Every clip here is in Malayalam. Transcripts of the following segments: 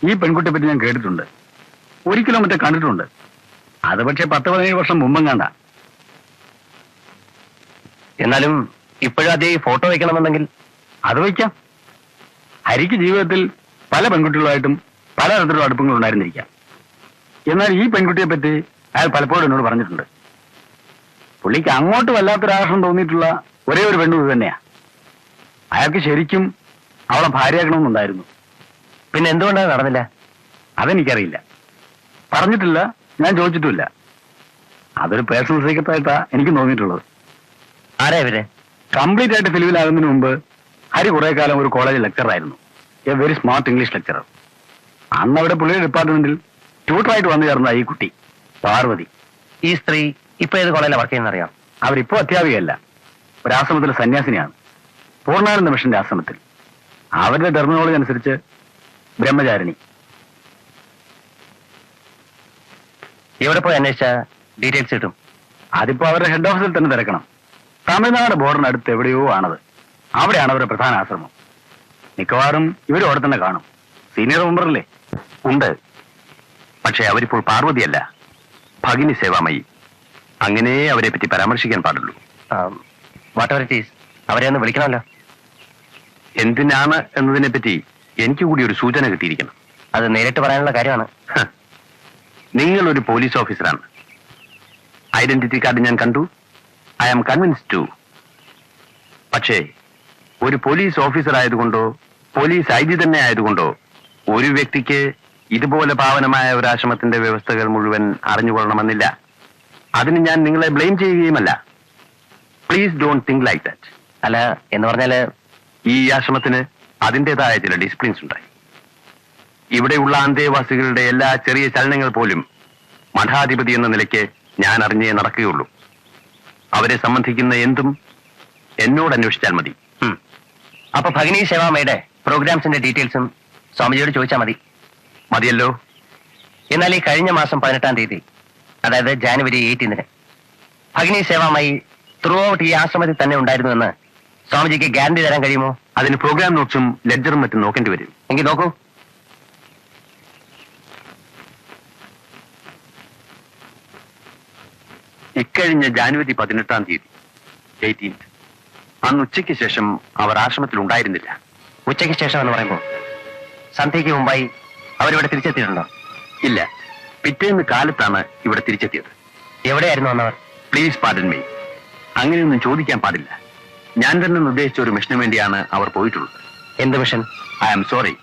ഈ പെൺകുട്ടിയെ പറ്റി ഞാൻ കേട്ടിട്ടുണ്ട്, ഒരിക്കലും മറ്റേ കണ്ടിട്ടുണ്ട്. അത് പക്ഷെ 10-17 വർഷം മുമ്പും കണ്ട. എന്നാലും ഇപ്പോഴും അതേ ഫോട്ടോ വയ്ക്കണമെന്നുണ്ടെങ്കിൽ അത് വയ്ക്കാം. ഹരിക്ക് ജീവിതത്തിൽ പല പെൺകുട്ടികളുമായിട്ടും പലതരത്തിലുള്ള അടുപ്പങ്ങൾ ഉണ്ടായിരുന്നിരിക്കാം. എന്നാൽ ഈ പെൺകുട്ടിയെ പറ്റി അയാൾ പലപ്പോഴും എന്നോട് പറഞ്ഞിട്ടുണ്ട്. പുള്ളിക്ക് അങ്ങോട്ട് വല്ലാത്തൊരാകർഷണം തോന്നിയിട്ടുള്ള ഒരേ ഒരു പെണ്ണു ഇത് തന്നെയാ. അയാൾക്ക് ശരിക്കും അവളെ ഭാര്യയാക്കണമെന്നുണ്ടായിരുന്നു. പിന്നെ എന്തുകൊണ്ടാണ് നടന്നില്ല? അതെനിക്കറിയില്ല, പറഞ്ഞിട്ടില്ല, ഞാൻ ചോദിച്ചിട്ടുമില്ല. അതൊരു പേഴ്സണൽ സീക്രട്ടായിട്ടാ എനിക്ക് തോന്നിയിട്ടുള്ളത്. ആരാ ഇവര്? കംപ്ലീറ്റ് ആയിട്ട് ഫിലിമിലാകുന്നതിന് മുമ്പ് ഹരി കുറെ കാലം ഒരു കോളേജ് ലെക്ചറായിരുന്നു. A very smart English lecturer. അന്ന് അവിടെ പുള്ളിയുടെ ഡിപ്പാർട്ട്മെന്റിൽ ട്യൂട്ടറായിട്ട് വന്നു ചേർന്ന ഈ കുട്ടി പാർവതി. ഈ സ്ത്രീ ഇപ്പൊ ഏത് കോളേജിലാണ് വർക്ക് ചെയ്യുന്ന അറിയാം? അവരിപ്പോ അധ്യാപികയല്ല, ഒരു ആശ്രമത്തിലെ സന്യാസിനിയാണ്. പൂർണ്ണാനന്ദ മിഷന്റെ ആശ്രമത്തിൽ. അവരുടെ ടെർമിനോളജി അനുസരിച്ച് ബ്രഹ്മചാരിണി. എവിടെ പോയി അന്വേഷിച്ച ഡീറ്റെയിൽസ് കിട്ടും? അതിപ്പോ അവരുടെ ഹെഡ് ഓഫീസിൽ തന്നെ തിരക്കണം. തമിഴ്നാട് ബോർഡറിനടുത്ത് എവിടെയോ ആണത്. അവിടെയാണ് അവരുടെ പ്രധാന ആശ്രമം. മിക്കവാറും ഇവരും അവിടെ തന്നെ കാണും. സീനിയർ മെമ്പറല്ലേ? ഉണ്ട്. പക്ഷെ അവരിപ്പോൾ പാർവതിയല്ല, ഭഗിനി സേവാമയി. അങ്ങനെ അവരെ പറ്റി പരാമർശിക്കാൻ പാടുള്ളൂ. വാട്ട് എവർ ഇറ്റ് ഈസ്, അവരെ ഒന്ന് വിളിക്കണമല്ലോ. എന്തിനാണ് എന്നതിനെ പറ്റി എനിക്ക് കൂടി ഒരു സൂചന കിട്ടിയിരിക്കണം. അത് നേരിട്ട് പറയാനുള്ള കാര്യമാണ്. നിങ്ങൾ ഒരു പോലീസ് ഓഫീസറാണ്. ഐഡന്റിറ്റി കാർഡ് ഞാൻ കണ്ടു. I am convinced too. പക്ഷേ ഒരു പോലീസ് ഓഫീസർ ആയതുകൊണ്ടോ പോലീസ് ഐ ജി തന്നെ ആയതുകൊണ്ടോ ഒരു വ്യക്തിക്ക് ഇതുപോലെ പാവനമായ ഒരു ആശ്രമത്തിന്റെ വ്യവസ്ഥകൾ മുഴുവൻ അറിഞ്ഞുകൊള്ളണമെന്നില്ല. അതിന് ഞാൻ നിങ്ങളെ ബ്ലെയിം ചെയ്യുകയുമല്ല. Please don't think like that. അല്ല, എന്ന് പറഞ്ഞാല് ഈ ആശ്രമത്തിന് അതിൻ്റെതായ ചില ഡിസിപ്ലിൻസ് ഉണ്ടായി. ഇവിടെയുള്ള അന്തേവാസികളുടെ എല്ലാ ചെറിയ ചലനങ്ങൾ പോലും മഠാധിപതി എന്ന നിലയ്ക്ക് ഞാൻ അറിഞ്ഞേ നടക്കുകയുള്ളൂ. അവരെ സംബന്ധിക്കുന്ന എന്തും എന്നോട് അന്വേഷിച്ചാൽ മതി. അപ്പൊ ഭഗിനി സേവാമയുടെ പ്രോഗ്രാംസിന്റെ ഡീറ്റെയിൽസും സ്വാമിജിയോട് ചോദിച്ചാൽ മതി. മതിയല്ലോ. എന്നാൽ ഈ കഴിഞ്ഞ മാസം 18-ാം തീയതി, അതായത് ജാനുവരി 18-ന് ഭഗിനി സേവാമയി ത്രൂ ഔട്ട് ഈ ആശ്രമത്തിൽ തന്നെ ഉണ്ടായിരുന്നുവെന്ന് സ്വാമിജിക്ക് ഗ്യാരണ്ടി തരാൻ കഴിയുമോ? അതിന് പ്രോഗ്രാം നോട്ട്സും ലെഡ്ജറും മറ്റും നോക്കേണ്ടി വരും. എങ്കിൽ നോക്കൂ. ഇക്കഴിഞ്ഞ ജാനുവരി 18-ാം തീയതി 18th, അന്ന് ഉച്ചയ്ക്ക് ശേഷം അവർ ആശ്രമത്തിൽ ഉണ്ടായിരുന്നില്ല. ഉച്ചയ്ക്ക് ശേഷം എന്ന് പറയുമ്പോൾ സന്ധ്യയ്ക്ക് മുമ്പായി അവരിവിടെ തിരിച്ചെത്തിയിട്ടുണ്ടോ? ഇല്ല, പിറ്റേന്ന് കാലത്താണ് ഇവിടെ തിരിച്ചെത്തിയത്. എവിടെയായിരുന്നു വന്നവർ? പ്ലീസ് പാർഡൻ മീ, അങ്ങനെയൊന്നും ചോദിക്കാൻ പാടില്ല. ഞാൻ തന്നെ നിർദ്ദേശിച്ച ഒരു മിഷന് വേണ്ടിയാണ് അവർ പോയിട്ടുള്ളത്. എന്ത് mission? I am sorry,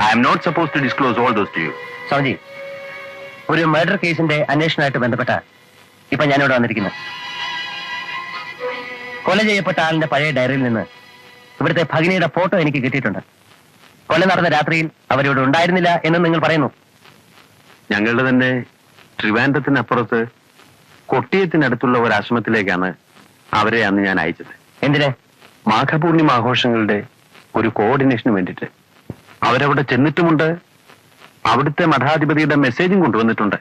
I am not suppose to disclose all those to you. സ്വാമിജി, ഒരു മർഡർ കേസിന്റെ അന്വേഷണമായിട്ട് ബന്ധപ്പെട്ട ഇപ്പൊ ഞാനിവിടെ വന്നിരിക്കുന്നത്. കൊല ചെയ്യപ്പെട്ട ആളിന്റെ പഴയ ഡയറിയിൽ നിന്ന് ഇവിടുത്തെ ഭഗിനിയുടെ ഫോട്ടോ എനിക്ക് കിട്ടിയിട്ടുണ്ട്. കൊല നടന്ന രാത്രിയിൽ അവരിവിടെ ഉണ്ടായിരുന്നില്ല എന്ന് നിങ്ങൾ പറയുന്നു. ഞങ്ങളുടെ തന്നെ ട്രിവാൻഡ്രത്തിനപ്പുറത്ത് കൊട്ടിയത്തിനടുത്തുള്ള ഒരു ആശ്രമത്തിലേക്കാണ് അവരെ അന്ന് ഞാൻ അയച്ചത്. എന്തിന്? മാഘപൂർണിമ ആഘോഷങ്ങളുടെ ഒരു കോർഡിനേഷന് വേണ്ടിയിട്ട്. അവരവിടെ ചെന്നിട്ടുമുണ്ട്. അവിടുത്തെ മഠാധിപതിയുടെ മെസ്സേജും കൊണ്ടുവന്നിട്ടുണ്ട്.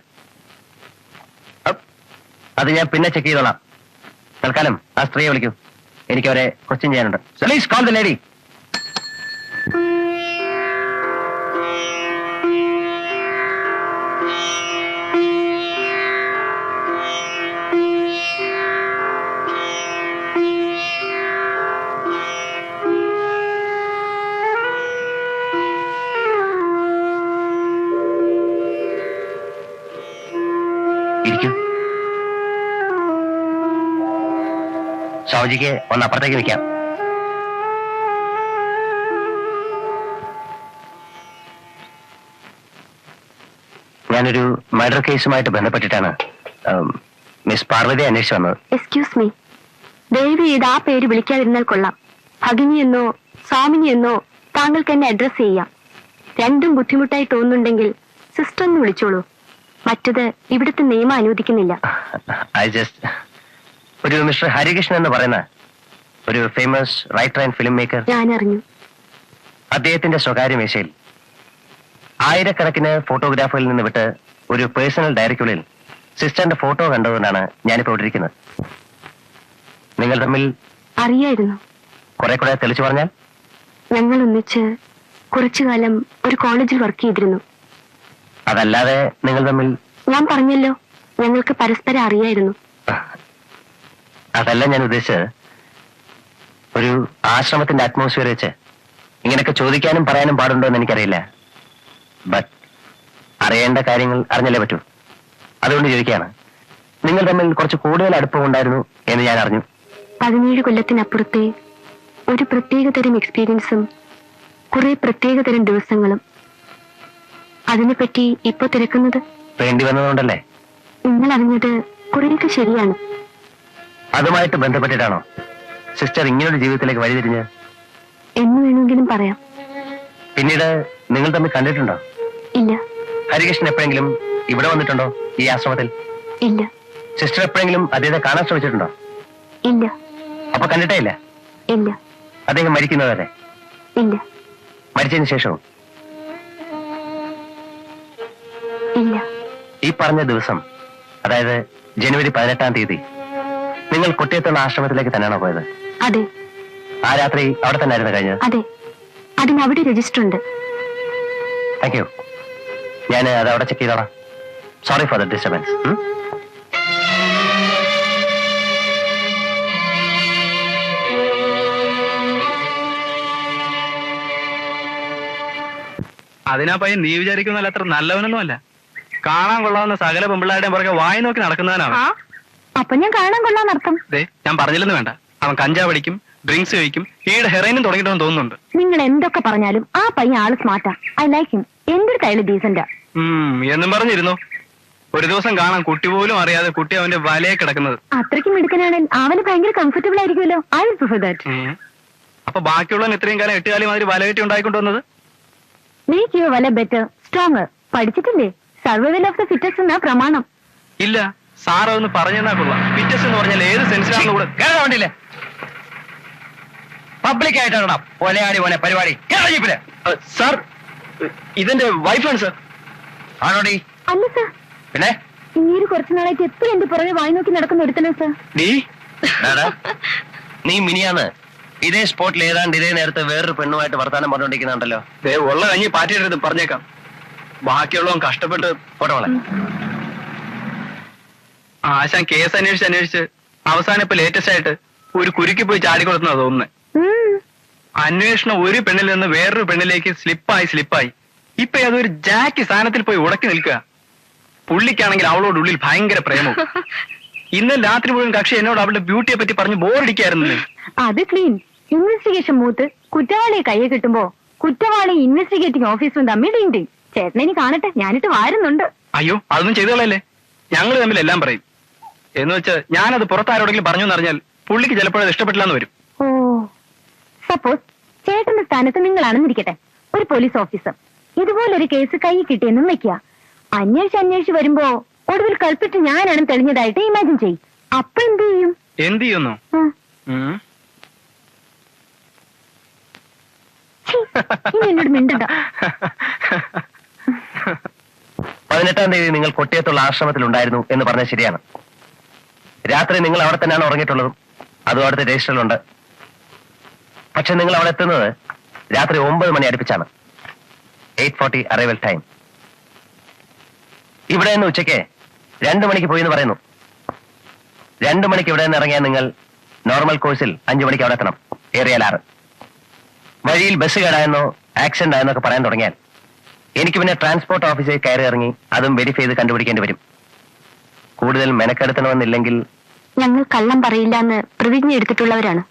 അത് ഞാൻ പിന്നെ ചെക്ക് ചെയ്തോളാം. തൽക്കാലം ആ സ്ത്രീയെ വിളിക്കൂ, എനിക്ക് അവരെ ക്വസ്റ്റ്യൻ ചെയ്യാനുണ്ട്. Please call the lady. ഇരിക്കൂ. സ്വാമിജിക്ക് ഒന്ന് അപ്പുറത്തേക്ക് നിൽക്കാം. ഞാനൊരു മർഡർ കേസുമായിട്ട് ബന്ധപ്പെട്ടിട്ടാണ് മിസ് പാർവതി അന്വേഷിച്ചു വന്നത്. എക്സ്ക്യൂസ് മീ, ദയവ് ചെയ്ത് ആ പേര് വിളിക്കാതിരുന്നാൽ കൊള്ളാം. ഭഗിനി എന്നോ സ്വാമിനി എന്നോ താങ്കൾക്ക് എന്നെ അഡ്രസ് ചെയ്യാം. രണ്ടും ബുദ്ധിമുട്ടായി തോന്നുന്നുണ്ടെങ്കിൽ സിസ്റ്റർ ഒന്ന് വിളിച്ചോളൂ. മറ്റത് ഇവിടുത്തെ നിയമം അനുവദിക്കുന്നില്ല. ഒരു മിസ്റ്റർ ഹരികൃഷ്ണൻ എന്ന് പറയുന്ന ഒരു famous writer and film maker, ഞാൻ അറിഞ്ഞു. അദ്ദേഹത്തിന്റെ സ്വകാര്യ മേശയിൽ ആയിരക്കണക്കിന് ഫോട്ടോഗ്രാഫുകളിൽ നിന്ന് വിട്ട് ഒരു പേഴ്സണൽ ഡയറിക്കുള്ളിൽ സിസ്റ്ററിന്റെ ഫോട്ടോ കണ്ടതുകൊണ്ടാണ് ഞാനിപ്പോ ഇവിടെ ഇരിക്കുന്നത്. നിങ്ങൾ തമ്മിൽ അറിയായിരുന്നു? കുറെ തെളിച്ചു പറഞ്ഞാൽ? ഞങ്ങൾ ഒന്നിച്ച് കുറച്ചു കാലം ഒരു കോളേജിൽ വർക്ക് ചെയ്തിരുന്നു. അതല്ലാതെ നിങ്ങൾ തമ്മിൽ... ഞാൻ പറഞ്ഞല്ലോ, ഞങ്ങൾക്ക് പരസ്പരം അറിയായിരുന്നു. അതല്ല ഞാൻ ഉദ്ദേശിച്ചത്. ഒരു ആശ്രമത്തിന്റെ അറ്റ്മോസ്ഫിയർ വെച്ച് ഇങ്ങനെയൊക്കെ ചോദിക്കാനും പറയാനും പാടുണ്ടോ എന്ന് എനിക്കറിയില്ല. ബട്ട് അറിയേണ്ട കാര്യങ്ങൾ അറിഞ്ഞല്ലേ പറ്റൂ. അതുകൊണ്ട് ചോദിക്കുകയാണ്, നിങ്ങൾ തമ്മിൽ കുറച്ച് കൂടുതൽ അടുപ്പമുണ്ടായിരുന്നു എന്ന് ഞാൻ അറിഞ്ഞു. 17 കൊല്ലത്തിനപ്പുറത്തെ ഒരു പ്രത്യേകതരം എക്സ്പീരിയൻസും കുറെ പ്രത്യേകതരം ദിവസങ്ങളും. അതിനെപ്പറ്റി ഇപ്പൊ തിരക്കുന്നത് വേണ്ടി വന്നതുകൊണ്ടല്ലേ? നിങ്ങൾ അറിഞ്ഞത് കുറേയൊക്കെ ശരിയാണ്. അതുമായിട്ട് ബന്ധപ്പെട്ടിട്ടാണോ സിസ്റ്റർ ഇങ്ങനൊരു ജീവിതത്തിലേക്ക് വഴിതിരിഞ്ഞ്? എന്ന് വേണമെങ്കിലും പറയാം. പിന്നീട് നിങ്ങൾ തമ്മിൽ കണ്ടിട്ടുണ്ടോ? ഇല്ല. ഹരികൃഷ്ണൻ എപ്പോഴെങ്കിലും ഇവിടെ വന്നിട്ടുണ്ടോ ഈ ആശ്രമത്തിൽ? ഇല്ല. സിസ്റ്റർ എപ്പോഴെങ്കിലും അദ്ദേഹത്തെ കാണാൻ ശ്രമിച്ചിട്ടുണ്ടോ? ഇല്ല. അപ്പൊ കണ്ടിട്ടേ ഇല്ല? ഇല്ല. അദ്ദേഹം മരിക്കുന്നവരെ? ഇല്ല. മരിച്ചതിന് ശേഷവും? ഇല്ല. ഈ പറഞ്ഞ ദിവസം, അതായത് ജനുവരി 18-ാം തീയതി, നിങ്ങൾ കുട്ടിയത്തുള്ള ആശ്രമത്തിലേക്ക് തന്നെയാണോ പോയത്? അതെ. ആ രാത്രി അവിടെ തന്നെ ആയിരുന്നു കഴിഞ്ഞത്? അതെ. അതിനവിടെ രജിസ്റ്റർ ഉണ്ട്. Thank you. ഞാൻ അത് അവിടെ ചെക്ക് ചെയ്തോളാം. Sorry for the disturbance. അതിനാ പയ്യൻ നീ വിചാരിക്കുന്നല്ല അത്ര നല്ലവനൊന്നും അല്ല. കാണാൻ കൊള്ളാവുന്ന സകല പെമ്പിള്ളാരുടെയും പുറകെ വായി നോക്കി നടക്കുന്നവനാണ്. അപ്പൊ ഞാൻ കാണാൻ കൊള്ളാന്നർത്ഥം. ഞാൻ പറഞ്ഞില്ലെന്ന് വേണ്ട. അവൻ കഞ്ചാവ് അടിക്കും, ഡ്രിങ്ക്സ് കഴിക്കും, ഈയുടെ ഹെറൈനും തുടങ്ങിയിട്ടെന്ന് തോന്നുന്നുണ്ട്. നിങ്ങൾ എന്തൊക്കെ പറഞ്ഞാലും ആ പയ്യൻ ആള് സ്മാർട്ടാ. I like him. എന്തൊരു കയ്യില് ഡീസന്റാ. എന്നും പറഞ്ഞിരുന്നു. ഒരു ദിവസം കാണാൻ കുട്ടി പോലും അറിയാതെ കുട്ടി അവന്റെ വലയെ കിടക്കുന്നത്. അത്രയ്ക്കും മിടുക്കനാണെങ്കിൽ അവന് ഭയങ്കര കംഫർട്ടബിൾ ആയിരിക്കുമല്ലോ. I will prefer that. അപ്പൊ ബാക്കിയുള്ളവൻ ഇത്രയും കാലം 8 കാലം മാതിരി വല കെട്ടി ഉണ്ടായിക്കൊണ്ടുവന്നത്? മേക്ക് യുവർ വല ബെറ്റർ, സ്ട്രോങ്ങർ. പഠിച്ചിട്ടില്ലേ? സർവൈവൽ ഓഫ് ദ ഫിറ്റസ്റ്റ് എന്നാ പ്രമാണം. ഇല്ല, സാർ അതൊന്ന് പറഞ്ഞാ കൊള്ളാം. ഫിറ്റസ്റ്റ് എന്ന് പറഞ്ഞാൽ ഏത് സെൻസിലാണെന്ന് കൂടെ വേണ്ടില്ലേ? പബ്ലിക് ആയിട്ടാണ് പോലെയാടി പോലെ പരിപാടി. സാർ, ഇതെന്റെ വൈഫാണ് സാർ. ആണോടി? അല്ല സാർ. പിന്നെ ഈ കുറച്ചു നാളായിട്ട് എപ്പോഴും എന്റെ പുറകെ വായി നോക്കി നടക്കുന്ന ഒരുത്തനാ സാർ. നീ മിനിയാന്ന് ഇതേ സ്പോട്ടിൽ ഏതാണ്ട് ഇതേ നേരത്തെ വേറൊരു പെണ്ണുമായിട്ട് വർത്താനം പറഞ്ഞോണ്ടിരിക്കുന്നുണ്ടല്ലോ. ഉള്ള കഞ്ഞി പാറ്റിയിടരുത്, പറഞ്ഞേക്കാം. ബാക്കിയുള്ളവൻ കഷ്ടപ്പെട്ട് പോട്ടെ. ആശാൻ കേസ് അന്വേഷിച്ച് അവസാനം ഇപ്പൊ ലേറ്റസ്റ്റ് ആയിട്ട് ഒരു കുരുക്കി പോയി ചാടിക്കൊടുത്തുന്ന തോന്നുന്നത്. അന്വേഷണം ഒരു പെണ്ണിൽ നിന്ന് വേറൊരു പെണ്ണിലേക്ക് സ്ലിപ്പായി ഇപ്പൊ അതൊരു ജാക്കി സ്ഥാനത്തിൽ പോയി ഉടക്കി നിൽക്കുക. പുള്ളിക്കാണെങ്കിൽ അവളോട് ഉള്ളിൽ ഭയങ്കര പ്രേമവും. ഇന്നലെ രാത്രി മുഴുവൻ കക്ഷി എന്നോട് അവളുടെ ബ്യൂട്ടിയെ പറ്റി പറഞ്ഞ് ബോറടിക്കായിരുന്നു. അത് ക്ലീൻ. ഇൻവെസ്റ്റിഗേഷൻ മൂത്ത് കുറ്റവാളിയെ കയ്യെ കിട്ടുമ്പോ കുറ്റവാളി ഇൻവെസ്റ്റിഗേറ്റിംഗ് ഓഫീസറും തമ്മിൽ ഡീണ്ടിങ്. ചേട്ടനെ കാണട്ടെ, ഞാനിട്ട് വാരുന്നുണ്ട്. അയ്യോ, അതൊന്നും ചെയ്തോളല്ലേ. ഞങ്ങൾ തമ്മിൽ എല്ലാം പറയും. എന്ന് വെച്ച് ഞാനത് പുറത്താരോടെങ്കിലും പറഞ്ഞു എന്നറിഞ്ഞാൽ പുള്ളിക്ക് ചിലപ്പോൾ അത് ഇഷ്ടപ്പെട്ടില്ലെന്ന് വരും. ഓ, സപ്പോസ് ചേട്ടന്റെ സ്ഥാനത്ത് നിങ്ങളാണെന്നിരിക്കട്ടെ, ഒരു പോലീസ് ഓഫീസർ. ഇതുപോലൊരു കേസ് കൈ കിട്ടിയെന്നും വെക്കുക. അന്വേഷിച്ച് വരുമ്പോ ഒടുവിൽ കൽപ്പിട്ട് ഞാനാണ് തെളിഞ്ഞതായിട്ട് ഇമാജിൻ ചെയ്യും. അപ്പൊ എന്ത് ചെയ്യും? എന്ത് ചെയ്യുന്നു? ഇനി എന്നോട് മിണ്ടണ്ട. 18-ാം തീയതി നിങ്ങൾ കൊട്ടിയത്തുള്ള ആശ്രമത്തിൽ ഉണ്ടായിരുന്നു എന്ന് പറഞ്ഞത് ശരിയാണ്. രാത്രി നിങ്ങൾ അവിടെ തന്നെയാണ് ഉറങ്ങിയിട്ടുള്ളതും. അതും അവിടുത്തെ രജിസ്റ്ററിലുണ്ട്. പക്ഷെ നിങ്ങൾ അവിടെ എത്തുന്നത് രാത്രി 9 മണി അടുപ്പിച്ചാണ്. 8:40 അറൈവൽ ടൈം. ഇവിടെ നിന്ന് ഉച്ചയ്ക്ക് 2 മണിക്ക് പോയി എന്ന് പറയുന്നു. 2 മണിക്ക് ഇവിടെ നിന്ന് ഇറങ്ങിയാൽ നിങ്ങൾ നോർമൽ കോഴ്സിൽ 5 മണിക്ക് അവിടെ എത്തണം. ഏറിയാൽ 6. വഴിയിൽ ബസ് കേടായെന്നോ ആക്സിഡന്റ് ആയെന്നൊക്കെ പറയാൻ തുടങ്ങിയാൽ എനിക്ക് പിന്നെ ട്രാൻസ്പോർട്ട് ഓഫീസിൽ കയറി ഇറങ്ങി അതും വെരിഫൈ ചെയ്ത് കണ്ടുപിടിക്കേണ്ടി വരും. കൂടുതൽ മെനക്കെടുത്തണമെന്നില്ലെങ്കിൽ ഞങ്ങൾ കള്ളം പറയില്ല എന്ന് പ്രതിജ്ഞ എടുത്തിട്ടുള്ളവരാണ്.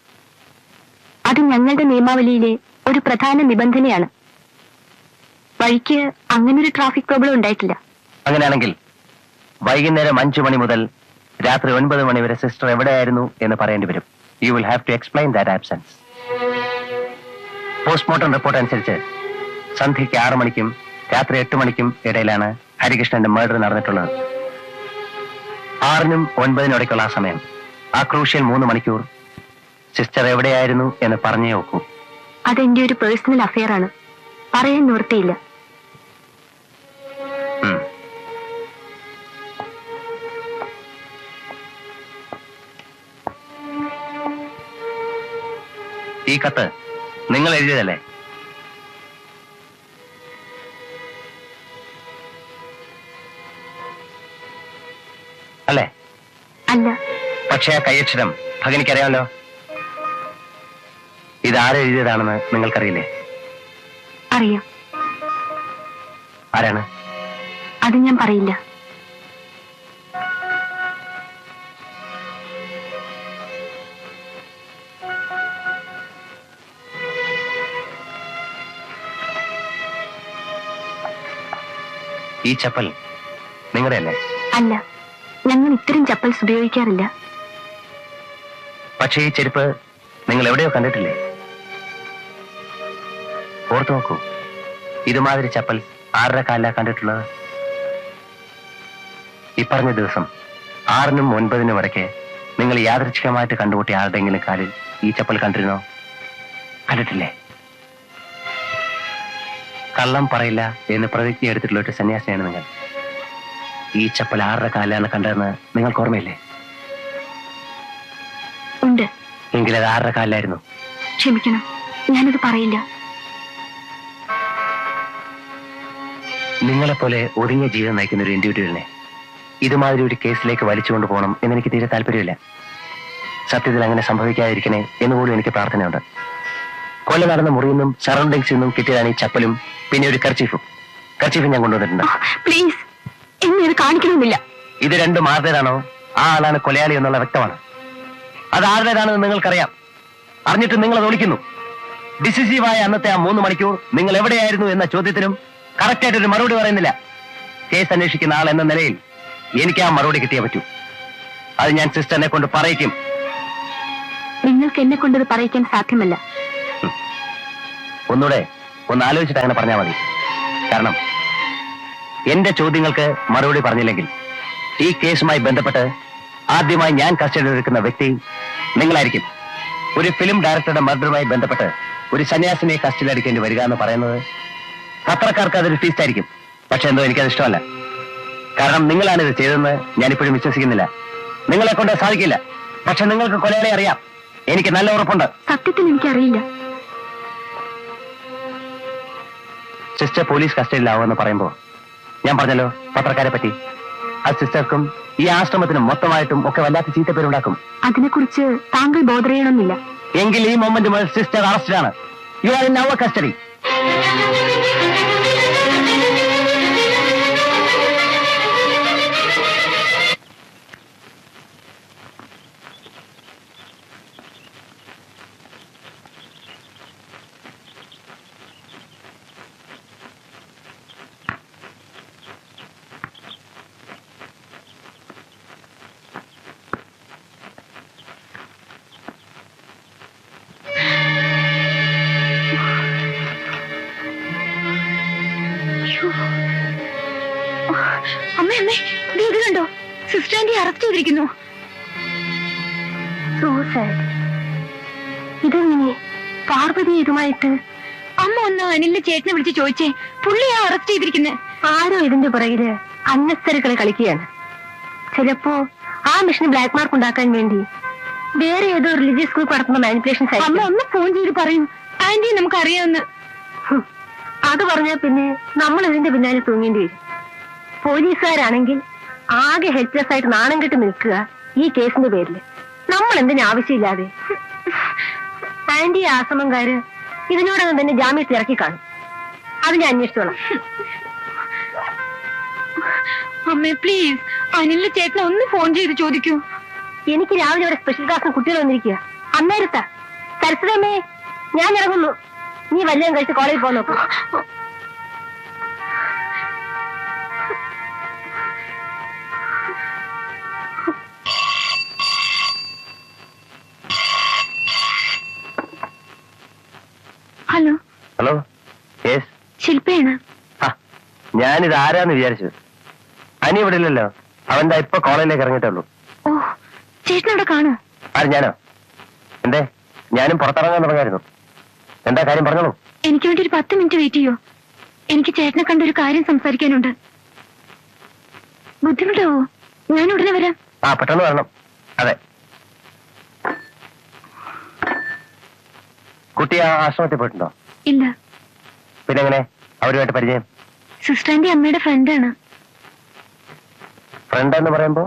അത് ഞങ്ങളുടെ നിയമാവലിയിലെ ഒരു പ്രധാന നിബന്ധനയാണ്. വഴിക്ക് അങ്ങനൊരു ട്രാഫിക് പ്രോബ്ലം ഉണ്ടായിട്ടില്ല. അങ്ങനെയാണെങ്കിൽ വൈകുന്നേരം 5 മണി മുതൽ രാത്രി 9 മണി വരെ സിസ്റ്റർ എവിടെയായിരുന്നു എന്ന് പറയേണ്ടി വരും. You will have to explain that absence. Postmortem report അനുസരിച്ച് സന്ധ്യയ്ക്ക് 6 മണിക്കും രാത്രി 8 മണിക്കും ഇടയിലാണ് ഹരികൃഷ്ണന്റെ മർഡർ നടന്നിട്ടുള്ളത്. 6-നും 9-നും ഇടയ്ക്കുള്ള ആ സമയം, ആ ക്രൂഷ്യൽ 3 മണിക്കൂർ സിസ്റ്റർ എവിടെയായിരുന്നു എന്ന് പറഞ്ഞേ നോക്കൂ. അതെന്റെ ഒരു പേഴ്സണൽ അഫെയർ ആണ്. പറയാൻ നിവൃത്തിയില്ല. ഈ കത്ത് നിങ്ങൾ എഴുതിയതല്ലേ? അല്ലേ? അല്ല. പക്ഷേ ആ കൈയക്ഷരം ഭഗനിക്കറിയാമല്ലോ. ഇതാരെഴുതിയതാണെന്ന് നിങ്ങൾക്കറിയില്ലേ? അറിയാം. ആരാണ്? അത് ഞാൻ പറയില്ല. ഈ ചപ്പൽ നിങ്ങളുടെ അല്ലേ? അല്ല, ഞങ്ങൾ ഇത്തരം ചപ്പൽസ് ഉപയോഗിക്കാറില്ല. പക്ഷേ ഈ ചെരുപ്പ് നിങ്ങൾ എവിടെയോ കണ്ടിട്ടില്ലേ? ഓർത്തു നോക്കൂ, ഇതുമാതിരി ചപ്പൽ ആരുടെ കാലിലാ കണ്ടിട്ടുള്ളത്? ഈ പറഞ്ഞ ദിവസം 6-നും 9-നും ഇടയ്ക്ക് നിങ്ങൾ യാദൃച്ഛികമായിട്ട് കണ്ടുകൂട്ടിയ ആരുടെയെങ്കിലും കാലിൽ ഈ ചപ്പൽ കണ്ടിരുന്നോ? കണ്ടിട്ടില്ലേ? കള്ളം പറയില്ല എന്ന് പ്രതിജ്ഞ എടുത്തിട്ടുള്ള ഒരു സന്യാസിയാണ് നിങ്ങൾ. ഈ ചപ്പൽ ആരുടെ കാലിലാണ് കണ്ടതെന്ന് നിങ്ങൾക്ക് ഓർമ്മയില്ലേ? ഉണ്ട്. എങ്കിലത് ആരുടെ കാലിലായിരുന്നു? ക്ഷമിക്കണം, ഞാനത് പറയില്ല. നിങ്ങളെപ്പോലെ ഒതുങ്ങിയ ജീവിതം നയിക്കുന്ന ഒരു ഇൻഡിവിജ്വലിനെ ഇതുമാതിരി ഒരു കേസിലേക്ക് വലിച്ചുകൊണ്ട് പോകണം എന്നെനിക്ക് തീരെ താല്പര്യമില്ല. സത്യത്തിൽ അങ്ങനെ സംഭവിക്കാതിരിക്കണേ എന്ന് പോലും എനിക്ക് പ്രാർത്ഥനയുണ്ട്. കൊല നടന്ന മുറിയിൽ നിന്നും സറൗണ്ടിങ്സിൽ നിന്നും കിട്ടിയതാണ് ഈ ചപ്പലും പിന്നെ ഒരു കർച്ചീഫും ഞാൻ കൊണ്ടുവന്നിട്ടുണ്ട്. പ്ലീസ്, എന്നെ ഇത് കാണിക്കണമെന്നില്ല. ഇത് രണ്ടും ആരുടേതാണോ ആ ആളാണ് കൊലയാളി എന്നുള്ള വ്യക്തമാണ്. അത് ആരുടേതാണെന്ന് നിങ്ങൾക്കറിയാം. അറിഞ്ഞിട്ട് നിങ്ങൾ അത് ഒളിക്കുന്നു. ഡിസിസീവായ അന്നത്തെ ആ 3 മണിക്കൂർ നിങ്ങൾ എവിടെയായിരുന്നു എന്ന ചോദ്യത്തിനും കറക്റ്റായിട്ടൊരു മറുപടി പറയുന്നില്ല. കേസ് അന്വേഷിക്കുന്ന ആൾ എന്ന നിലയിൽ എനിക്ക് ആ മറുപടി കിട്ടിയേ പറ്റൂ. അത് ഞാൻ സിസ്റ്ററിനെ കൊണ്ട് പറയിക്കും. നിങ്ങൾക്ക് എന്നെ കൊണ്ടത് പറയിക്കാൻ സാധ്യമല്ല. ഒന്നുകൂടെ ഒന്ന് ആലോചിച്ചിട്ട് അങ്ങനെ പറഞ്ഞാൽ മതി. കാരണം എന്റെ ചോദ്യങ്ങൾക്ക് മറുപടി പറഞ്ഞില്ലെങ്കിൽ ഈ കേസുമായി ബന്ധപ്പെട്ട് ആദ്യമായി ഞാൻ കസ്റ്റഡിയിൽ എടുക്കുന്ന വ്യക്തി നിങ്ങളായിരിക്കും. ഒരു ഫിലിം ഡയറക്ടറുടെ മർഡറുമായി ബന്ധപ്പെട്ട് ഒരു സന്യാസിനെ കസ്റ്റഡിയിൽ എടുക്കേണ്ടി വരിക എന്ന് പറയുന്നത് പത്രക്കാർക്ക് അതൊരു ഫീസ്റ്റ് ആയിരിക്കും. പക്ഷെ എന്തോ എനിക്കത് ഇഷ്ടമല്ല. കാരണം നിങ്ങളാണ് ഇത് ചെയ്തതെന്ന് ഞാനിപ്പോഴും വിശ്വസിക്കുന്നില്ല. നിങ്ങളെ കൊണ്ട് സാധിക്കില്ല. പക്ഷെ നിങ്ങൾക്ക് കൊലയാളെ അറിയാം. എനിക്ക് നല്ല ഉറപ്പുണ്ട്. സത്യത്തിൽ എനിക്കറിയില്ല. സിസ്റ്റർ പോലീസ് കസ്റ്റഡിയിലാവുമെന്ന് പറയുമ്പോൾ ഞാൻ പറഞ്ഞല്ലോ പത്രക്കാരെ പറ്റി. ആ സിസ്റ്റർക്കും ഈ ആശ്രമത്തിനും മൊത്തമായിട്ടും ഒക്കെ വല്ലാത്ത ചീത്തപ്പേരുണ്ടാക്കും. അതിനെക്കുറിച്ച് താങ്കൾ ബോധറിയണമെന്നില്ല. എങ്കിൽ ഈ മൊമെന്റ് മുതൽ സിസ്റ്റർ അറസ്റ്റിലാണ്. You are in our custody. അമ്മേ, ഇത് കണ്ടോ? സിസ്റ്റർ ആന്റി അറസ്റ്റ് ചെയ്തിരിക്കുന്നു. ഇതെങ്ങനെ പാർവതി ഇതുമായിട്ട്? അമ്മ ഒന്ന് അനിലിന്റെ ചേട്ടനെ വിളിച്ച് ചോദിച്ചേ. പുള്ളിയാ അറസ്റ്റ് ചെയ്തിരിക്കുന്നത്. ആരോ ഇതിന്റെ പുറകില് അന്നസരികളെ കളിക്കുകയാണ്. ചിലപ്പോ ആ മിഷന് ബ്ലാക്ക് മാർക്ക് ഉണ്ടാക്കാൻ വേണ്ടി വേറെ ഏതോ റിലീജിയസ് ഗ്രൂപ്പ് നടത്തുന്ന മാനിപ്പുലേഷൻസ്. അമ്മ ഒന്ന് ഫോൺ ചെയ്ത് പറയും ആന്റി നമുക്ക് അറിയാമെന്ന്. അത് പറഞ്ഞാൽ പിന്നെ നമ്മൾ ഇതിന്റെ പിന്നാലെ തൂങ്ങേണ്ടി വരും. പോലീസുകാരാണെങ്കിൽ ആകെ ഹെൽപ്ലെസ് ആയിട്ട് നാണം കെട്ട് നിൽക്കുക ഈ കേസിന്റെ പേരിൽ. നമ്മൾ എന്തിനു ആവശ്യമില്ലാതെ. ആന്റി ആശ്രമംകാര് ഇതിനോടകം തന്നെ ജാമ്യത്തിൽ ഇറക്കി കാണും. അത് ഞാൻ അന്വേഷിച്ചോളാം. അമ്മേ പ്ലീസ്, അനിലിന്റെ ചേട്ടനെ ഒന്ന് ഫോൺ ചെയ്ത് ചോദിക്കൂ. എനിക്ക് രാവിലെ ഇവിടെ സ്പെഷ്യൽ ക്ലാസ്സിന് കുട്ടികൾ വന്നിരിക്കുക. അന്നേരത്താ. സരസ്വതമ്മേ, ഞാൻ ഇറങ്ങുന്നു. നീ വല്ലതും കഴിച്ച് കോളേജിൽ പോകാൻ നോക്കൂ. ഹലോ. ഹലോ, യെസ്, ശില്പയാണ്. ഞാനിത് ആരാന്ന് വിചാരിച്ചു. അനി ഇവിടെ ഇല്ലല്ലോ. അവന്റെ ഇപ്പൊ കോളേജിലേക്ക് ഇറങ്ങിയിട്ടുള്ളൂ. ഓ, ചേട്ടനവിടെ കാണോ? ആര്, ഞാനോ? എന്തേ, ഞാനും പുറത്തിറങ്ങാൻ തുടങ്ങായിരുന്നു. എന്താ കാര്യം, പറഞ്ഞോളൂ. എനിക്ക് വേണ്ടി ഒരു 10 മിനിറ്റ് വെയിറ്റ് ചെയ്യോ? എനിക്ക് ചേട്ടനെ കണ്ടൊരു കാര്യം സംസാരിക്കാനുണ്ട്. ബുദ്ധിമുട്ടാവോ? ഞാൻ ഉടനെ വരാം. പെട്ടെന്ന് വരണം. അതെ. കുട്ടി ആ ആശ്രമത്തിൽ പോയിട്ടുണ്ടോ? ഇല്ല. പിന്നെ എങ്ങനെ അവരുമായിട്ട് പരിചയം? സിസ്റ്ററിന്റെ അമ്മയുടെ ഫ്രണ്ടാണ്. ഫ്രണ്ട് എന്ന് പറയുമ്പോ?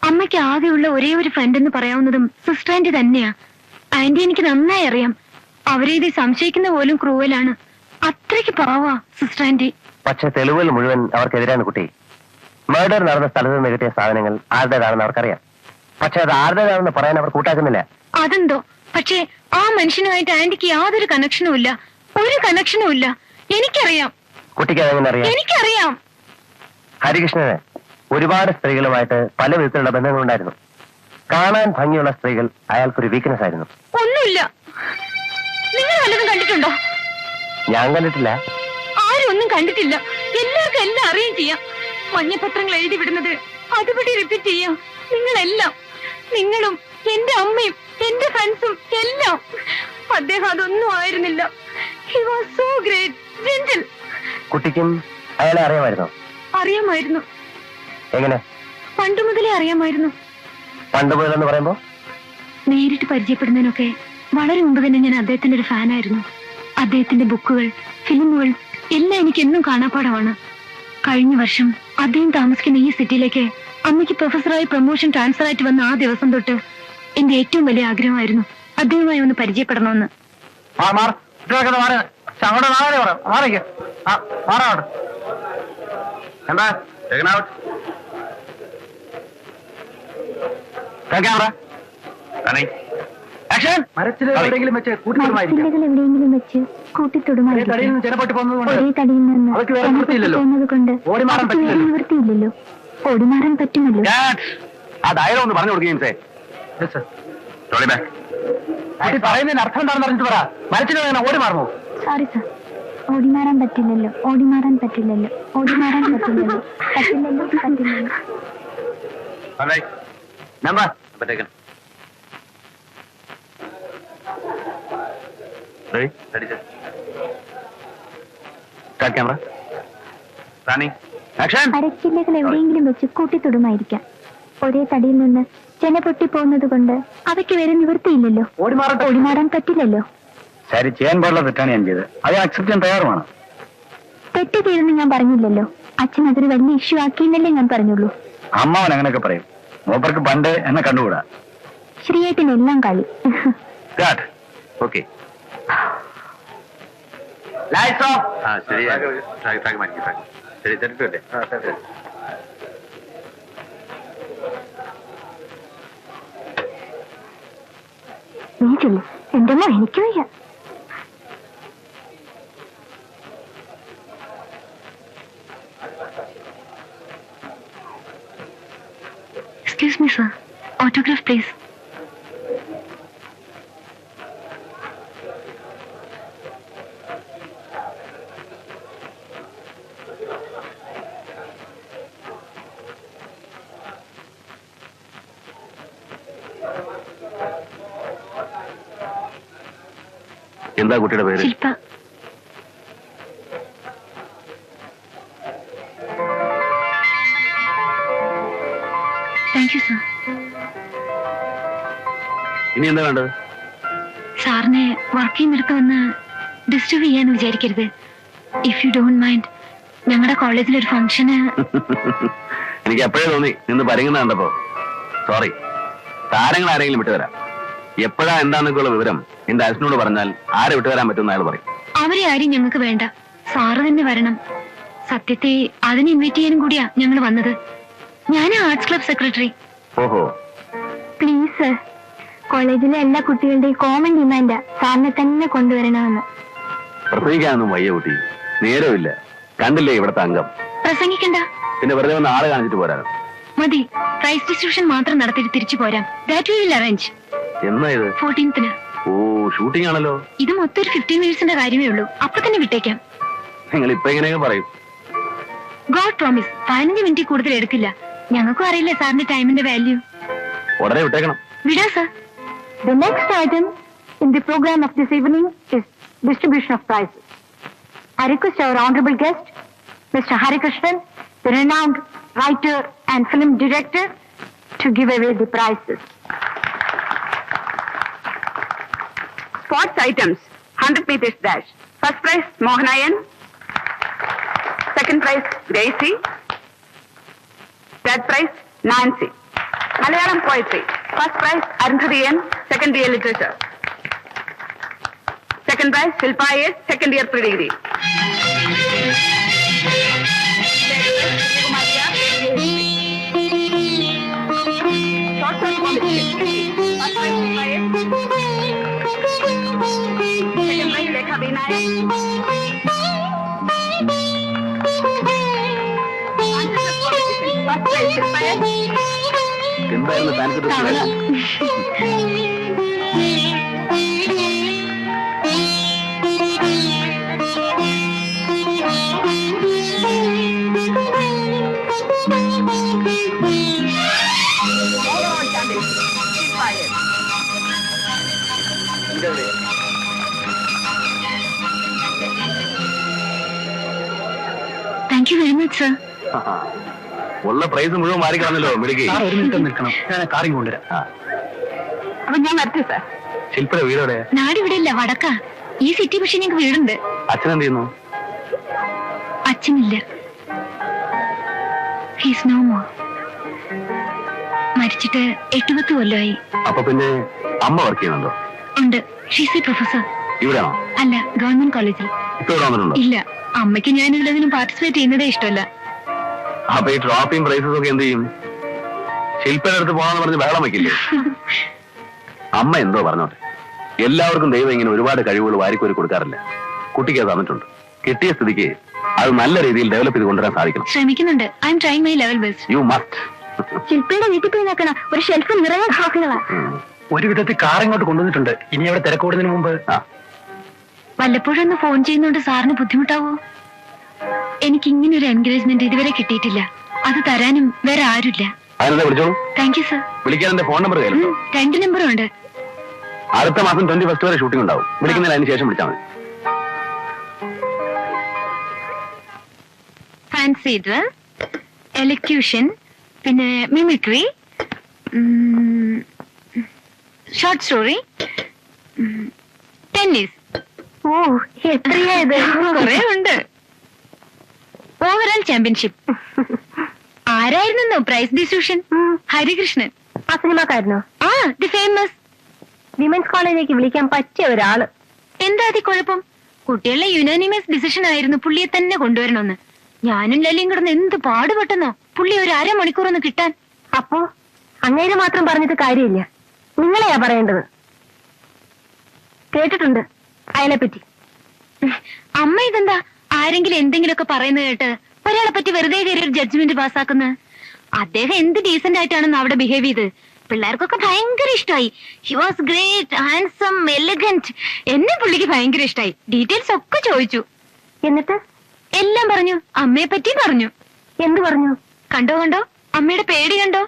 അമ്മയ്ക്ക് ആകെയുള്ള ഒരേ ഒരു ഫ്രണ്ട് എന്ന് പറയാവുന്നതും സിസ്റ്റർ ആന്റി തന്നെയാ. ആന്റി എനിക്ക് നന്നായി അറിയാം. അവരെ ഇത് സംശയിക്കുന്ന പോലും ക്രൂവലാണ്. അത്രയ്ക്ക് പാവാ സിസ്റ്റർ ആന്റി. പക്ഷെ തെളിവുകൾ മുഴുവൻ അവർക്കെതിരാണ് കുട്ടി. മർഡർ നടന്ന സ്ഥലത്ത് നിന്ന് കിട്ടിയ സാധനങ്ങൾ ആരുടേതാണെന്ന് അവർക്കറിയാം. പക്ഷെ അത് ആരുടേതാണെന്ന് പറയാൻ അവർ കൂട്ടാക്കുന്നില്ല. അതെന്തോ, പക്ഷേ ആ മനുഷ്യനുമായിട്ട് ആന്റിക്ക് യാതൊരു കണക്ഷനും ഇല്ല. ഒരു കണക്ഷനും ഇല്ല. എനിക്കറിയാം. കുട്ടിക്ക് അതെങ്ങനെ അറിയാം? എനിക്കറിയാം. ഹരികൃഷ്ണന് ഒരുപാട് സ്ത്രീകളുമായിട്ട് പല വിധത്തിലുള്ള ബന്ധങ്ങളുണ്ടായിരുന്നു. കാണാൻ ഭംഗിയുള്ള സ്ത്രീകൾ അയാൾക്കൊരു വീക്ക്നെസ് ആയിരുന്നു. ഒന്നുമില്ല. നിങ്ങൾ വല്ലതും കണ്ടിട്ടുണ്ടോ? ഞാൻ കണ്ടിട്ടില്ല. ആരും ഒന്നും കണ്ടിട്ടില്ല. എല്ലാവർക്കും എല്ലാം അറിയുകയും ചെയ്യാം. മഞ്ഞപത്രങ്ങൾ എഴുതി വിടുന്നത് അതുപടി റിപ്പീറ്റ് ചെയ്യാം. നിങ്ങളെല്ലാം, നിങ്ങളും എന്റെ അമ്മയും എന്റെ ഫ്രണ്ട്സും എല്ലാം. അദ്ദേഹം അതൊന്നും ആയിരുന്നില്ല. He was so great, gentle. കുട്ടിക്കും അയാളെ അറിയാമായിരുന്നോ? അറിയാമായിരുന്നു. എങ്ങനെ? പണ്ട് മുതലേ അറിയാമായിരുന്നു. പണ്ട് മുതലെന്ന് പറയുമ്പോ? നേരിട്ട് പരിചയപ്പെടുന്നതിനൊക്കെ വളരെ മുമ്പ് തന്നെ ഞാൻ അദ്ദേഹത്തിന്റെ ഒരു ഫാനായിരുന്നു. അദ്ദേഹത്തിന്റെ ബുക്കുകൾ, ഫിലിമുകൾ എല്ലാം എനിക്ക് എന്നും കാണാപ്പാടമാണ്. കഴിഞ്ഞ വർഷം അദ്ദേഹം താമസിക്കുന്ന ഈ സിറ്റിയിലേക്ക് അമ്മയ്ക്ക് പ്രൊഫസറായി പ്രൊമോഷൻ ട്രാൻസ്ഫർ ആയിട്ട് വന്ന ആ ദിവസം തൊട്ട് എന്റെ ഏറ്റവും വലിയ ആഗ്രഹമായിരുന്നു അദ്ദേഹവുമായി ഒന്ന് പരിചയപ്പെടണമെന്ന്. എന്താ മരച്ചിലെവിടെയെങ്കിലും വെച്ച് കൂട്ടിക്കൊടുമായിരിക്കും. എവിടെയെങ്കിലും വെച്ച് കൂട്ടിത്തൊടുമായിരിക്കും. ഒരേ തടിയിൽ നിന്ന് പോകുന്നത് കൊണ്ട് നിവൃത്തിയില്ലല്ലോ. ഓടിമാറാൻ പറ്റുമല്ലോ. ആ ഡയലോഗ് ഒന്ന് പറഞ്ഞു കൊടുക്കുകയും പറയുന്നതിന് അർത്ഥം എന്താണെന്ന് പറഞ്ഞിട്ട് പറ. മരച്ചിലെങ്ങനെ ഓടി മാറുമോ? സോറി സർ, ഓടിമാറാൻ പറ്റില്ലല്ലോ. ഓടിമാറാൻ പറ്റില്ലല്ലോ. ഓടിമാറാൻ പറ്റില്ലല്ലോ. പറ്റില്ലല്ലോ. പറ്റില്ലല്ലോ. നമ്പർ ക്യാമറ മരച്ചില്ലകൾ എവിടെയെങ്കിലും വെച്ച് കൂട്ടിത്തൊടുമായിരിക്കാം. ഒരേ തടിയിൽ നിന്ന് ചെന പൊട്ടിപ്പോകുന്നത് കൊണ്ട് അവയ്ക്ക് വരെ നിവൃത്തിയില്ലല്ലോ. ഓടിമാറാൻ പറ്റില്ലല്ലോ. ശരി, ചെയ്യാൻ പാടുള്ള തെറ്റാണ് ഞാൻ ചെയ്തത്. അത് അക്സെപ്റ്റ് ചെയ്യാൻ തയ്യാറുമാണ്. തെറ്റ് ചെയ്തെന്ന് ഞാൻ പറഞ്ഞില്ലല്ലോ. അച്ഛൻ അതൊരു വലിയ ഇഷ്യൂ ആക്കിയെന്നല്ലേ ഞാൻ പറഞ്ഞുള്ളൂ. അമ്മാവൻ അങ്ങനെയൊക്കെ പറയും. മൂപ്പർക്ക് പണ്ട് എന്നെ കണ്ടുകൂടാ. ശ്രീയേട്ടനെല്ലാം കളി. ഓക്കെ ശരി തെറ്റില്ലേ? നീ ചൊല്ലു. എന്തെല്ലോ എനിക്ക് വയ്യ. Excuse me, sir. Autograph, please. എന്താ കുട്ടിയുടെ പേര്? ശില്പ. Thank you sir. ഇനി എന്താ വേണ്ടത്? സാറിനെ വർക്ക് ചെയ്യുന്നിടത്ത് വന്ന് ഡിസ്റ്റർബ് ചെയ്യാന്ന് വിചാരിക്കരുത്. ഇഫ് യു ഡോണ്ട് മൈൻഡ്, ഞങ്ങളുടെ കോളേജിലൊരു ഫംഗ്ഷന്. എനിക്ക് എപ്പോഴേ തോന്നി നിന്ന് പരിങ്ങുന്ന കണ്ടപ്പോ. സോറി, താരങ്ങൾ ആരെങ്കിലും വിട്ടുതരാം. എപ്പോഴാ എന്താന്നൊക്കെയുള്ള വിവരം എന്റെ അച്ഛനോട് പറഞ്ഞാൽ ആരെ വിട്ടുതരാൻ പറ്റുമെന്ന് അയാൾ പറയും. അവരെ ആരും ഞങ്ങൾക്ക് വേണ്ട. സാറ് തന്നെ വരണം. സത്യത്തെ അതിന് ഇൻവൈറ്റ് ചെയ്യാനും കൂടിയാ ഞങ്ങൾ വന്നത്. ഞാൻ ആർട്സ് ക്ലബ് സെക്രട്ടറി. ഓഹോ. പ്ലീസ് സർ, കോളേജിലെ എല്ലാ കുട്ടികളുടെയും കോമൺ ഡിമാൻഡാ സാറിനെ തന്നെ കൊണ്ടുവരണമെന്ന്. പ്രസംഗിക്കാനൊന്നും വയ്യ കുട്ടി, നേരമില്ല. കണ്ടില്ലേ ഇവിടുത്തെ അംഗം? പ്രസംഗിക്കണ്ട, പിന്നെ വെറുതെ ഒന്ന് ആളെ കാണിച്ചിട്ട് പോരാനോ? മതി. പ്രൈസ് ഡിസ്ട്രിബ്യൂഷൻ മാത്രം നടത്തിയിട്ട് തിരിച്ചു പോരാം. That we will arrange. എന്നാ ഇത്? 14th. ഓ, ഷൂട്ടിംഗ് ആണല്ലോ. ഇത് മൊത്തം ഒരു 15 മിനിറ്റ്സിന്റെ കാര്യമേ ഉള്ളൂ. അപ്പൊ തന്നെ വിട്ടേക്കാം. നിങ്ങൾ ഇപ്പൊ എങ്ങനെയൊക്കെ പറയും? ഗോഡ് പ്രോമിസ്, 15 മിനിറ്റ് കൂടുതൽ എടുക്കില്ല. ഞങ്ങൾക്കും അറിയില്ല സാറിന്റെ ടൈമിന്റെ വാല്യൂ. ഉടനെ വിട്ടേക്കണം. വിടാ sir. The next item in the program of this evening is distribution of prizes. I request our honorable guest, Mr. Harikrishnan, the renowned writer and film director, to give away the prizes. Sports items, 100 meters dash. First prize, Mohanayan. Second prize, Gracie. Third prize, Nancy. Malayalam poetry. First prize, Arundhati N, second year literature. Second prize, Shilpa S, second year pre-degree. Short story competition. First prize, Shilpa S. Second prize, Lekha Binayak. First prize, Shilpa S. എന്തായിരുന്നു താനൊക്കെ Overall championship, Shilpa S. Thank you very much sir. ഉള്ള പ്രൈസ് മുഴുവൻ മാറിക്കാണല്ലോ മിടുക്കി. സാർ ഒരു മിനിറ്റ് നിൽക്കണം, ഞാൻ കാറിങ് കൊണ്ടുവരാം. അപ്പൊ ഞാൻ വരട്ടെ സാർ. ശില്പയുടെ വീടോടെ? നാടിവിടെ ഇല്ല, വടക്കാ. ഈ സിറ്റി പക്ഷെ ഞങ്ങൾക്ക് വീടുണ്ട്. അച്ഛൻ എന്ത് ചെയ്യുന്നു? അച്ഛനില്ല. He's no more. മരിച്ചിട്ട് 8-10 കൊല്ലമായി. അപ്പൊ പിന്നെ അമ്മ വർക്ക് ചെയ്യുന്നുണ്ടോ? ഉണ്ട്. She's a professor. ഇവിടെയാണോ? അല്ല, ഗവൺമെന്റ് കോളേജിൽ. ഇപ്പൊ ഇവിടെ വന്നിട്ടുണ്ടോ? ഇല്ല, അമ്മയ്ക്ക് ഞാൻ ഇതിലൊന്നും പാർട്ടിസിപ്പേറ്റ് ചെയ്യുന്നതേ ഇഷ്ടമല്ല. അപ്പൊ ഈ ട്രോഫിയും പ്രൈസസും ഒക്കെ എന്ത് ചെയ്യും? ശില്പയുടെ അടുത്ത് പോകാന്ന് പറഞ്ഞ് ബഹളം വയ്ക്കില്ലേ? അമ്മ എന്തോ പറഞ്ഞോട്ടെ. എല്ലാവർക്കും ദൈവം ഇങ്ങനെ ഒരുപാട് കഴിവുകൾ വാരിക്കോരി കൊടുക്കാറില്ല. കുട്ടിക്ക് അത് തന്നിട്ടുണ്ട്. കിട്ടിയ സ്ഥിതിക്ക് അത് നല്ല രീതിയിൽ ഡെവലപ്പ് ചെയ്ത് കൊണ്ടുവരാൻ സാധിക്കണം. ശ്രമിക്കുന്നുണ്ട്. I am trying my level best. You must. ശില്പയുടെ വീട്ടിൽ പോയി നോക്കണ ഒരു ഷെൽഫ് നിറയെ ട്രോഫികളാ. ഒരു വിധത്തിൽ കാർ ഇങ്ങോട്ട് കൊണ്ടുവന്നിട്ടുണ്ട്. ഇനി അവിടെ തിരക്കൂടുന്നതിന് മുമ്പ് വല്ലപ്പോഴും ഒന്ന് ഫോൺ ചെയ്യുന്നോണ്ട് സാറിന് ബുദ്ധിമുട്ടാവോ? എനിക്ക് ഇങ്ങനെ ഒരു എൻകറേജ്മെന്റ് ഇതുവരെ കിട്ടിയിട്ടില്ല. അത് തരാനും വേറെ ആരുമില്ല. അതിനെന്താ വിളിച്ചോളൂ. Thank you sir. വിളിക്കാൻ എന്റെ ഫോൺ നമ്പർ കയ്യിലുണ്ടോ? 2 നമ്പറും ഉണ്ട്. അടുത്ത മാസം 21 വരെ ഷൂട്ടിംഗ് ഉണ്ടാവും. വിളിക്കുന്നതിന് അതിന് ശേഷം വിളിച്ചാൽ മതി. ഫാൻസി ഡ്രസ്, എലക്യൂഷൻ, പിന്നെ മിമിക്രി, ഷോർട്ട് സ്റ്റോറി, ടെന്നീസ്. ഓ, എത്രയാ ഇത്? കുറെ ഉണ്ട്. Overall championship. ആരായിരുന്നു പ്രൈസ് ഡിസ്ട്രിബ്യൂഷൻ? ഹരികൃഷ്ണൻ. ആ സിനിമാക്കാരനോ? ആ, ദി ഫേമസ്. വിമൻസ് കോളേജിലേക്ക് വിളിക്കാൻ പറ്റിയ ഒരാള്. എന്താ അതി കുഴപ്പം? കുട്ടികളുടെ യുനാനിമസ് ഡിസിഷൻ ആയിരുന്നു പുള്ളിയെ തന്നെ കൊണ്ടുവരണമെന്ന്. ഞാനും ലല്ലിയും കിടന്ന് എന്ത് പാടുപെട്ടെന്നോ പുള്ളി ഒരു അരമണിക്കൂറൊന്ന് കിട്ടാൻ. അപ്പോ അങ്ങേരെ മാത്രം പറഞ്ഞിട്ട് കാര്യമില്ല, നിങ്ങളെയാ പറയേണ്ടത്. കേട്ടിട്ടുണ്ട് അയാളെ പറ്റി. അമ്മ ഇതെന്താ ആരെങ്കിലും എന്തെങ്കിലുമൊക്കെ പറയുന്നത് കേട്ട് ഒരാളെ പറ്റി വെറുതെ കയറി ഒരു ജഡ്ജ്മെന്റ് പാസ്സാക്കുന്നത്? അദ്ദേഹം എന്ത് ഡീസന്റ് ആയിട്ടാണെന്ന് അവിടെ ബിഹേവ് ചെയ്ത് പിള്ളേർക്കൊക്കെ ഭയങ്കര ഇഷ്ടമായി. He was great, handsome, elegant. എന്നെ പുള്ളിക്ക് ഭയങ്കര ഇഷ്ടമായി. ഡീറ്റെയിൽസ് ഒക്കെ ചോദിച്ചു. എന്നിട്ട് എല്ലാം പറഞ്ഞു. അമ്മയെ പറ്റി പറഞ്ഞു. എന്ത് പറഞ്ഞു? കണ്ടോ കണ്ടോ അമ്മയുടെ പേടി കണ്ടോ?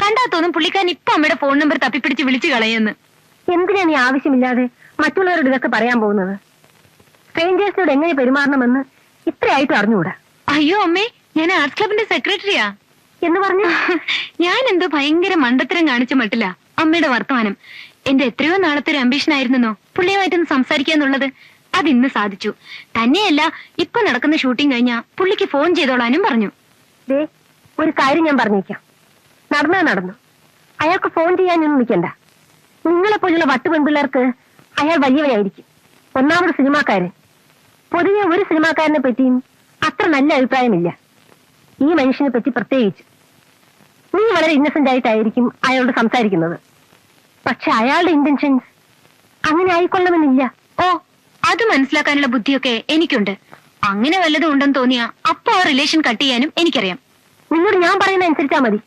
കണ്ടാ തോന്നും പുള്ളിക്കാരൻ ഇപ്പൊ അമ്മയുടെ ഫോൺ നമ്പർ തപ്പിപ്പിടിച്ച് വിളിച്ചു കളയെന്ന്. എന്തിനാ നീ ആവശ്യമില്ലാതെ മറ്റുള്ളവരോട് ഇതൊക്കെ പറയാൻ പോകുന്നത്? സ്ട്രേഞ്ചേഴ്സിനോട് എങ്ങനെ പെരുമാറണമെന്ന് ഇത്രയായിട്ടും അറിഞ്ഞുകൂടാ. അയ്യോ അമ്മേ, ഞാൻ ആർട്സ് ക്ലബിന്റെ സെക്രട്ടറിയാ. എന്ന് പറഞ്ഞു ഞാൻ എന്തോ ഭയങ്കര മണ്ടത്തരം കാണിച്ച മട്ടില്ല അമ്മയുടെ വർത്തമാനം. എന്റെ എത്രയോ നാളത്തെ ഒരു അംബീഷൻ ആയിരുന്നോ പുള്ളിയുമായിട്ടൊന്ന് സംസാരിക്കാന്നുള്ളത്. അതിന്ന് സാധിച്ചു. തന്നെയല്ല, ഇപ്പൊ നടക്കുന്ന ഷൂട്ടിംഗ് കഴിഞ്ഞാ പുള്ളിക്ക് ഫോൺ ചെയ്തോളാനും പറഞ്ഞു. ഒരു കാര്യം ഞാൻ പറഞ്ഞേക്കാം, നടന്നു. അയാൾക്ക് ഫോൺ ചെയ്യാനൊന്നും നിൽക്കണ്ട. നിങ്ങളെപ്പോലുള്ള വട്ടു പെൺപിള്ളേർക്ക് അയാൾ വലിയവനായിരിക്കും. ഒന്നാമത് സിനിമാക്കാരൻ. പൊതുവെ ഒരു സിനിമാക്കാരനെ പറ്റിയും അത്ര നല്ല അഭിപ്രായമില്ല. ഈ മനുഷ്യനെ പറ്റി പ്രത്യേകിച്ച്. നീ വളരെ ഇന്നസെന്റ് ആയിട്ടായിരിക്കും അയാളോട് സംസാരിക്കുന്നത്. പക്ഷെ അയാളുടെ ഇന്റൻഷൻസ് അങ്ങനെ ആയിക്കൊള്ളണമെന്നില്ല. ഓ, അത് മനസ്സിലാക്കാനുള്ള ബുദ്ധിയൊക്കെ എനിക്കുണ്ട്. അങ്ങനെ വല്ലതും ഉണ്ടെന്ന് തോന്നിയാ അപ്പൊ ആ റിലേഷൻ കട്ട് ചെയ്യാനും എനിക്കറിയാം. നിന്നോട് ഞാൻ പറയുന്ന അനുസരിച്ചാ മതി.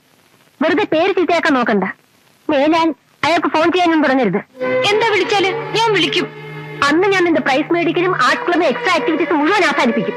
വെറുതെ പേര് ചീത്തയാക്കാൻ നോക്കണ്ട. മേലാൽ അയാൾക്ക് ഫോൺ ചെയ്യാനും പറഞ്ഞരുത്. എന്താ വിളിച്ചാല് ഞാൻ വിളിക്കും. അന്ന് ഞാൻ നിന്റെ പ്രൈസ് മേടിക്കലും ആർട്സ് ക്ലബിലെ എക്സ്ട്രാ ആക്ടിവിറ്റീസ് മുഴുവൻ അവസാനിപ്പിക്കും.